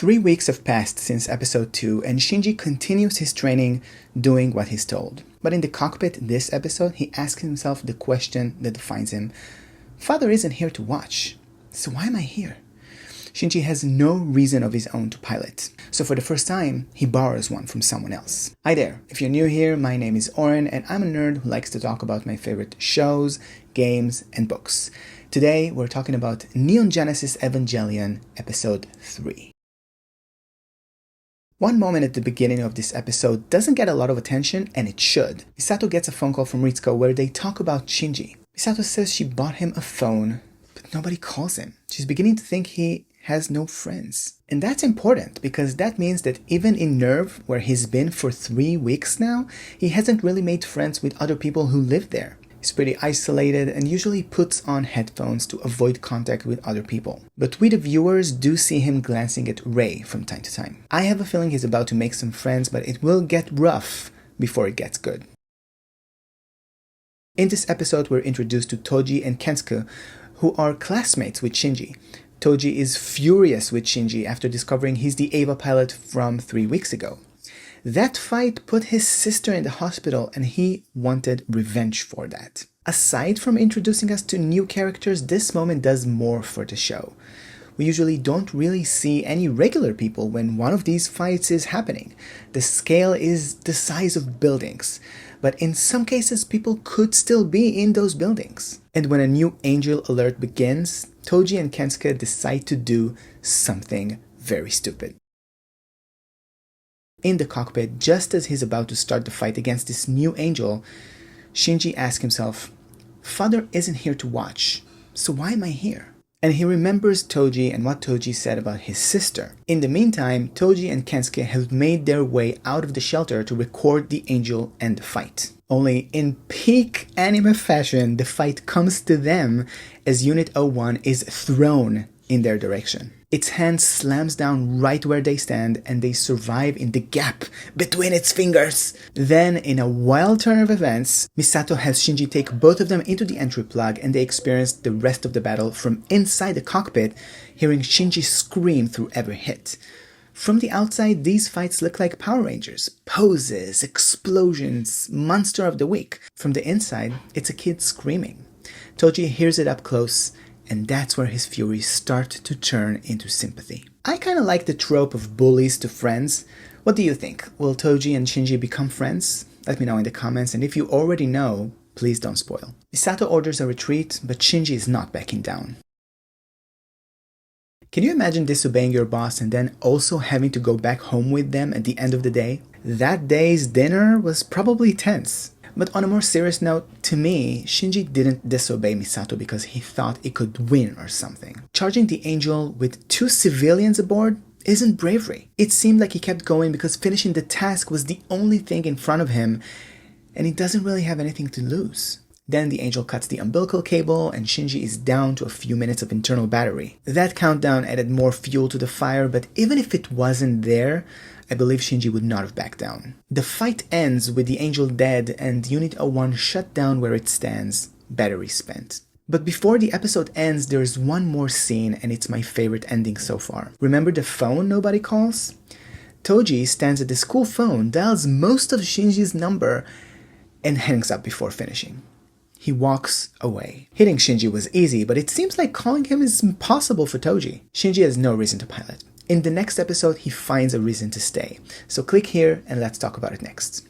3 weeks have passed since episode 2, and Shinji continues his training doing what he's told. But in the cockpit this episode, he asks himself the question that defines him. Father isn't here to watch, so why am I here? Shinji has no reason of his own to pilot, so for the first time, he borrows one from someone else. Hi there, if you're new here, my name is Oren, and I'm a nerd who likes to talk about my favorite shows, games, and books. Today, we're talking about Neon Genesis Evangelion, episode 3. One moment at the beginning of this episode doesn't get a lot of attention, and it should. Misato gets a phone call from Ritsuko where they talk about Shinji. Misato says she bought him a phone, but nobody calls him. She's beginning to think he has no friends. And that's important because that means that even in Nerve, where he's been for 3 weeks now, he hasn't really made friends with other people who live there. He's pretty isolated and usually puts on headphones to avoid contact with other people. But we the viewers do see him glancing at Rei from time to time. I have a feeling he's about to make some friends, but it will get rough before it gets good. In this episode, we're introduced to Toji and Kensuke, who are classmates with Shinji. Toji is furious with Shinji after discovering he's the Eva pilot from 3 weeks ago. That fight put his sister in the hospital and he wanted revenge for that. Aside from introducing us to new characters, this moment does more for the show. We usually don't really see any regular people when one of these fights is happening. The scale is the size of buildings, but in some cases people could still be in those buildings. And when a new angel alert begins, Toji and Kensuke decide to do something very stupid. In the cockpit, just as he's about to start the fight against this new angel, Shinji asks himself, Father isn't here to watch, so why am I here? And he remembers Toji and what Toji said about his sister. In the meantime, Toji and Kensuke have made their way out of the shelter to record the angel and the fight. Only in peak anime fashion, the fight comes to them as Unit 01 is thrown in their direction. Its hand slams down right where they stand and they survive in the gap between its fingers. Then, in a wild turn of events, Misato has Shinji take both of them into the entry plug and they experience the rest of the battle from inside the cockpit, hearing Shinji scream through every hit. From the outside, these fights look like Power Rangers. Poses, explosions, monster of the week. From the inside, it's a kid screaming. Toji hears it up close, and that's where his furies start to turn into sympathy. I kinda like the trope of bullies to friends. What do you think? Will Toji and Shinji become friends? Let me know in the comments, and if you already know, please don't spoil. Misato orders a retreat, but Shinji is not backing down. Can you imagine disobeying your boss and then also having to go back home with them at the end of the day? That day's dinner was probably tense. But on a more serious note, to me, Shinji didn't disobey Misato because he thought it could win or something. Charging the angel with 2 civilians aboard isn't bravery. It seemed like he kept going because finishing the task was the only thing in front of him, and he doesn't really have anything to lose. Then the angel cuts the umbilical cable and Shinji is down to a few minutes of internal battery. That countdown added more fuel to the fire, but even if it wasn't there, I believe Shinji would not have backed down. The fight ends with the angel dead and Unit 01 shut down where it stands, battery spent. But before the episode ends, there's one more scene and it's my favorite ending so far. Remember the phone nobody calls? Toji stands at the school phone, dials most of Shinji's number, and hangs up before finishing. He walks away. Hitting Shinji was easy, but it seems like calling him is impossible for Toji. Shinji has no reason to pilot. In the next episode, he finds a reason to stay. So click here and let's talk about it next.